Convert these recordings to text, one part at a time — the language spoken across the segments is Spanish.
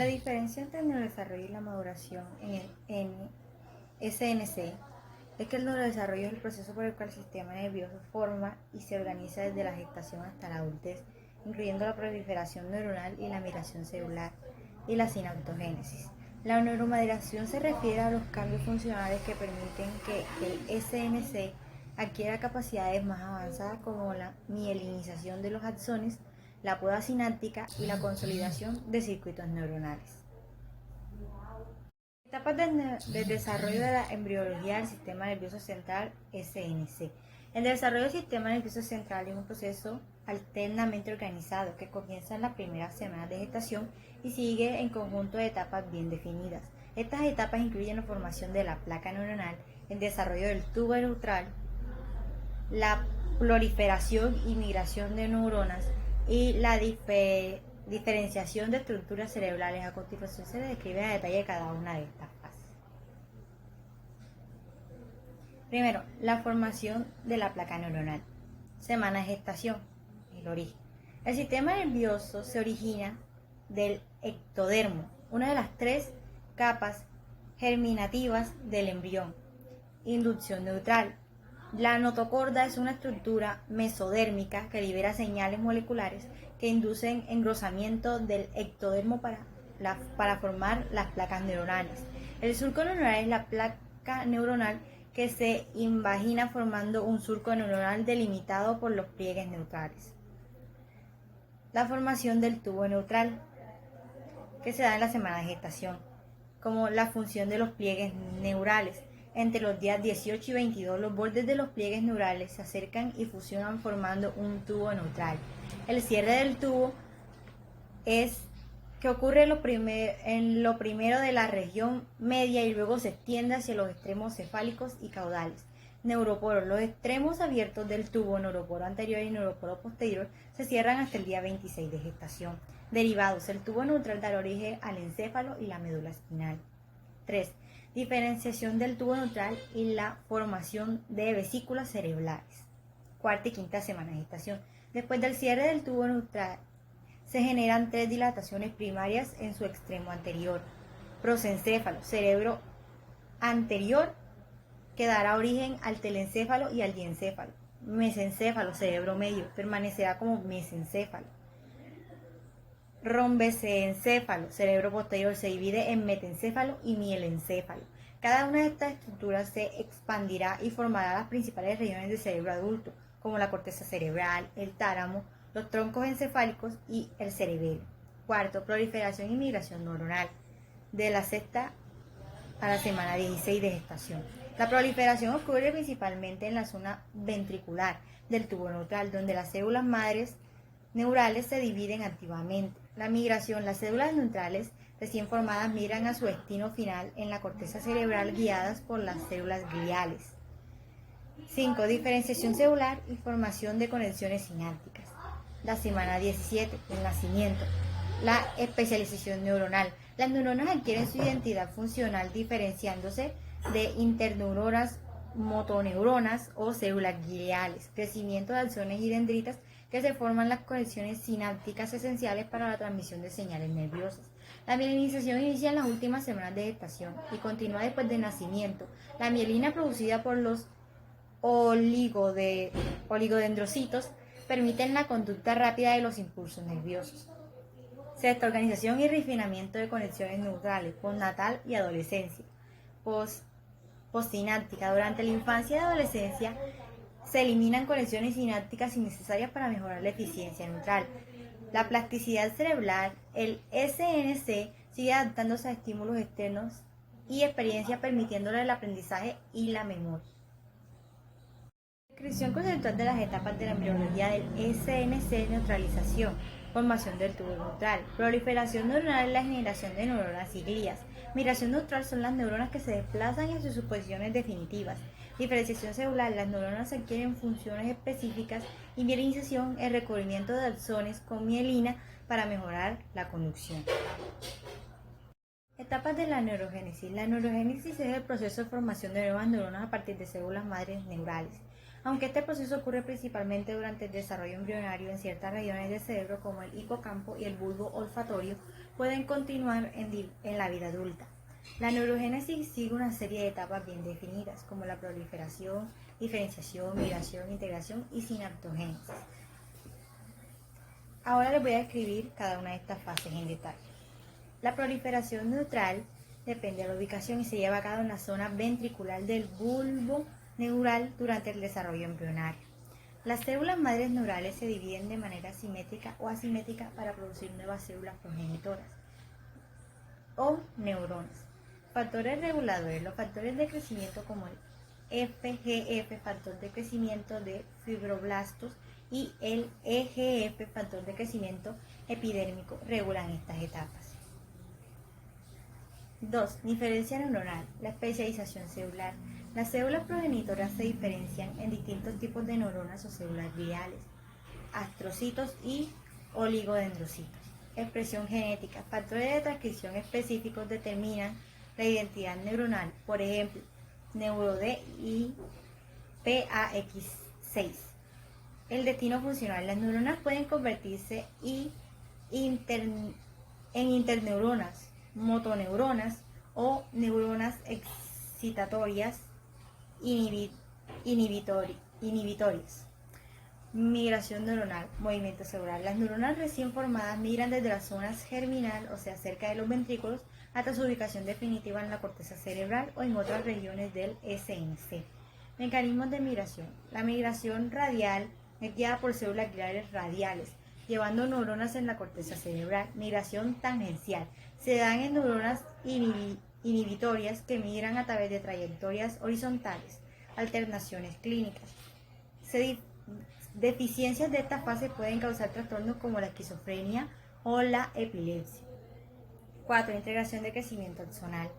La diferencia entre el neurodesarrollo y la maduración en SNC es que el neurodesarrollo es el proceso por el cual el sistema nervioso forma y se organiza desde la gestación hasta la adultez, incluyendo la proliferación neuronal y la migración celular y la sinaptogénesis. La neuromaduración se refiere a los cambios funcionales que permiten que el SNC adquiera capacidades más avanzadas como la mielinización de los axones, la poda sináptica y la consolidación de circuitos neuronales. Etapas del desarrollo de la embriología del sistema nervioso central SNC. El desarrollo del sistema nervioso central es un proceso alternamente organizado que comienza en las primeras semanas de gestación y sigue en conjunto de etapas bien definidas. Estas etapas incluyen la formación de la placa neuronal, el desarrollo del tubo neutral, la proliferación y migración de neuronas y la diferenciación de estructuras cerebrales. A continuación se describe a detalle cada una de estas fases. Primero, la formación de la placa neuronal. Semana de gestación, el origen. El sistema nervioso se origina del ectodermo, una de las 3 capas germinativas del embrión. Inducción neutral. La notocorda es una estructura mesodérmica que libera señales moleculares que inducen engrosamiento del ectodermo para formar las placas neuronales. El surco neuronal es la placa neuronal que se invagina formando un surco neuronal delimitado por los pliegues neutrales. La formación del tubo neutral, que se da en la semana de gestación, como la función de los pliegues neurales. Entre los días 18 y 22, los bordes de los pliegues neurales se acercan y fusionan formando un tubo neutral. El cierre del tubo es que ocurre en lo primero de la región media y luego se extiende hacia los extremos cefálicos y caudales. Neuroporos. Los extremos abiertos del tubo, neuroporo anterior y neuroporo posterior, se cierran hasta el día 26 de gestación. Derivados. El tubo neutral da origen al encéfalo y la médula espinal. 3. Diferenciación del tubo neutral y la formación de vesículas cerebrales. Cuarta y quinta semana de gestación. Después del cierre del tubo neutral, se generan 3 dilataciones primarias en su extremo anterior. Prosencéfalo, cerebro anterior, que dará origen al telencéfalo y al diencéfalo. Mesencéfalo, cerebro medio, permanecerá como mesencéfalo. Rombesencéfalo, cerebro posterior, se divide en metencéfalo y mielencéfalo. Cada una de estas estructuras se expandirá y formará las principales regiones del cerebro adulto, como la corteza cerebral, el tálamo, los troncos encefálicos y el cerebelo. Cuarto, proliferación y migración neuronal, de la sexta a la semana 16 de gestación. La proliferación ocurre principalmente en la zona ventricular del tubo neutral, donde las células madres neurales se dividen activamente. La migración. Las células neutrales recién formadas migran a su destino final en la corteza cerebral guiadas por las células gliales. 5. Diferenciación celular y formación de conexiones sinápticas. La semana 17, el nacimiento. La especialización neuronal. Las neuronas adquieren su identidad funcional diferenciándose de interneuronas, motoneuronas o células gliales. Crecimiento de axones y dendritas, que se forman las conexiones sinápticas esenciales para la transmisión de señales nerviosas. La mielinización inicia en las últimas semanas de gestación y continúa después del nacimiento. La mielina producida por los oligodendrocitos permiten la conducta rápida de los impulsos nerviosos. Sexta, organización y refinamiento de conexiones neutrales, postnatal y adolescencia. Postsináptica. Durante la infancia y adolescencia se eliminan conexiones sinápticas innecesarias para mejorar la eficiencia neutral. La plasticidad cerebral. El SNC sigue adaptándose a estímulos externos y experiencias, permitiéndole el aprendizaje y la memoria. Descripción conceptual de las etapas de la embriología del SNC: neutralización, formación del tubo neutral, proliferación neuronal y la generación de neuronas y glías. Migración neutral son las neuronas que se desplazan hacia sus posiciones definitivas. Diferenciación celular, las neuronas adquieren funciones específicas. Y mielinización, el recubrimiento de axones con mielina para mejorar la conducción. Etapas de la neurogénesis. La neurogénesis es el proceso de formación de nuevas neuronas a partir de células madres neurales. Aunque este proceso ocurre principalmente durante el desarrollo embrionario en ciertas regiones del cerebro como el hipocampo y el bulbo olfatorio, pueden continuar en la vida adulta. La neurogénesis sigue una serie de etapas bien definidas, como la proliferación, diferenciación, migración, integración y sinaptogénesis. Ahora les voy a describir cada una de estas fases en detalle. La proliferación neutral depende de la ubicación y se lleva a cabo en la zona ventricular del bulbo neural durante el desarrollo embrionario. Las células madres neurales se dividen de manera simétrica o asimétrica para producir nuevas células progenitoras o neuronas. Factores reguladores. Los factores de crecimiento como el FGF, factor de crecimiento de fibroblastos, y el EGF, factor de crecimiento epidérmico, regulan estas etapas. 2. Diferencia neuronal. La especialización celular. Las células progenitoras se diferencian en distintos tipos de neuronas o células gliales, astrocitos y oligodendrocitos. Expresión genética. Factores de transcripción específicos determinan la identidad neuronal, por ejemplo, NeuroD y PAX6. El destino funcional. Las neuronas pueden convertirse en interneuronas, motoneuronas o neuronas excitatorias inhibitorias. Migración neuronal, movimiento celular. Las neuronas recién formadas migran desde las zonas germinal, o sea, cerca de los ventrículos, hasta su ubicación definitiva en la corteza cerebral o en otras regiones del SNC. Mecanismos de migración. La migración radial es guiada por células gliales radiales, llevando neuronas en la corteza cerebral. Migración tangencial. Se dan en neuronas inhibitorias que migran a través de trayectorias horizontales. Alternaciones clínicas. Deficiencias de esta fase pueden causar trastornos como la esquizofrenia o la epilepsia. 4. Integración de crecimiento axonal.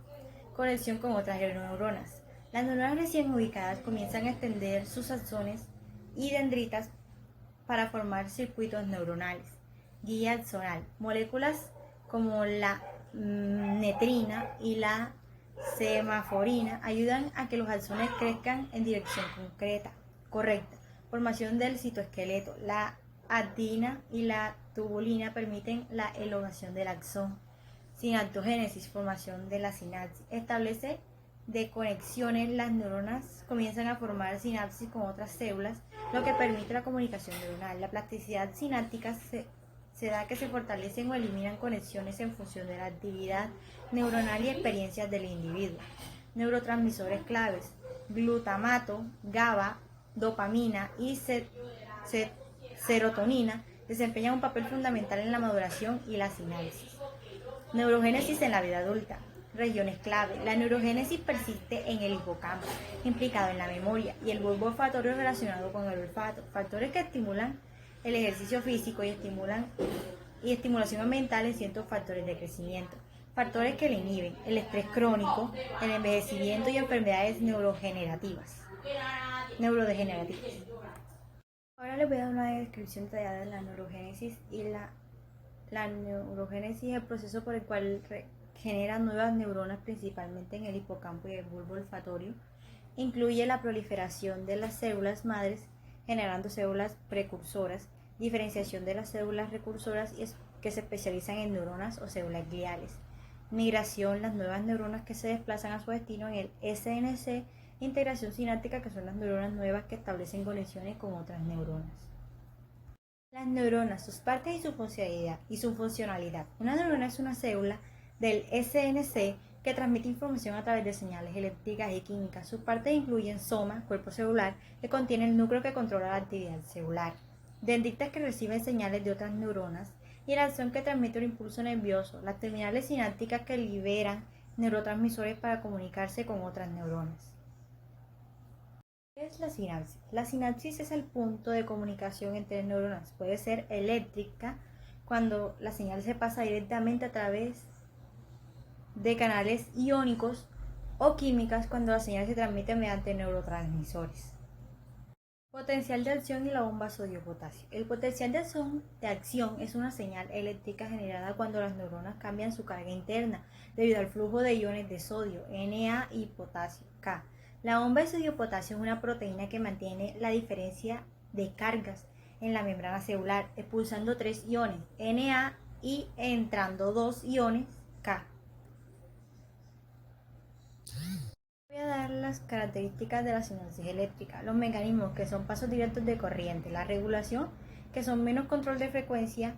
Conexión con otras neuronas. Las neuronas recién ubicadas comienzan a extender sus axones y dendritas para formar circuitos neuronales. Guía axonal. Moléculas como la netrina y la semaforina ayudan a que los axones crezcan en dirección correcta. Formación del citoesqueleto. La actina y la tubulina permiten la elongación del axón. Sinaptogénesis, formación de la sinapsis. Establece de conexiones. Las neuronas comienzan a formar sinapsis con otras células, lo que permite la comunicación neuronal. La plasticidad sináptica se da que se fortalecen o eliminan conexiones en función de la actividad neuronal y experiencias del individuo. Neurotransmisores claves. Glutamato, GABA, dopamina y serotonina desempeñan un papel fundamental en la maduración y la sinapsis. Neurogénesis en la vida adulta. Regiones clave. La neurogénesis persiste en el hipocampo, implicado en la memoria, y el bulbo olfatorio relacionado con el olfato. Factores que estimulan el ejercicio físico y estimulación ambiental en ciertos factores de crecimiento. Factores que le inhiben: el estrés crónico, el envejecimiento y enfermedades neurodegenerativas. Ahora les voy a dar una descripción detallada de la neurogénesis y la neurogénesis es el proceso por el cual generan nuevas neuronas principalmente en el hipocampo y el bulbo olfatorio. Incluye la proliferación de las células madres generando células precursoras, diferenciación de las células recursoras que se especializan en neuronas o células gliales. Migración, las nuevas neuronas que se desplazan a su destino en el SNC. Integración sináptica, que son las neuronas nuevas que establecen conexiones con otras neuronas. Las neuronas, sus partes y su funcionalidad. Una neurona es una célula del SNC que transmite información a través de señales eléctricas y químicas. Sus partes incluyen soma, cuerpo celular, que contiene el núcleo que controla la actividad celular, dendritas que reciben señales de otras neuronas, y el axón que transmite un impulso nervioso, las terminales sinápticas que liberan neurotransmisores para comunicarse con otras neuronas. ¿Qué es la sinapsis? La sinapsis es el punto de comunicación entre neuronas. Puede ser eléctrica, cuando la señal se pasa directamente a través de canales iónicos, o químicas, cuando la señal se transmite mediante neurotransmisores. Potencial de acción y la bomba sodio-potasio. El potencial de acción es una señal eléctrica generada cuando las neuronas cambian su carga interna debido al flujo de iones de sodio, Na, y potasio, K. La bomba de sodio-potasio es una proteína que mantiene la diferencia de cargas en la membrana celular, expulsando tres iones, Na y entrando dos iones K. Voy a dar las características de la sinapsis eléctrica, los mecanismos que son pasos directos de corriente, la regulación que son menos control de frecuencia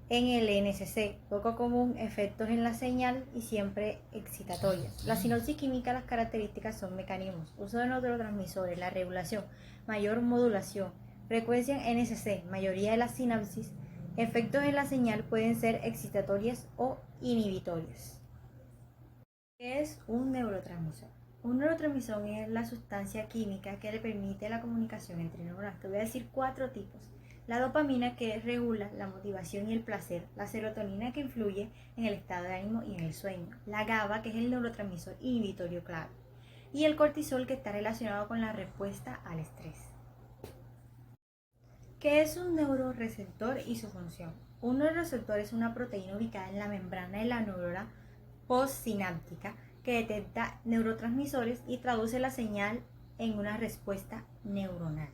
en el NSC, poco común, efectos en la señal y siempre excitatorias. La sinapsis química, las características son mecanismos, uso de neurotransmisores, la regulación, mayor modulación, frecuencia en NSC, mayoría de las sinapsis, efectos en la señal pueden ser excitatorias o inhibitorias. ¿Qué es un neurotransmisor? Un neurotransmisor es la sustancia química que le permite la comunicación entre neuronas. Te voy a decir 4 tipos. La dopamina, que regula la motivación y el placer. La serotonina, que influye en el estado de ánimo y en el sueño. La GABA, que es el neurotransmisor inhibitorio clave. Y el cortisol, que está relacionado con la respuesta al estrés. ¿Qué es un neuroreceptor y su función? Un neuroreceptor es una proteína ubicada en la membrana de la neurona postsináptica que detecta neurotransmisores y traduce la señal en una respuesta neuronal.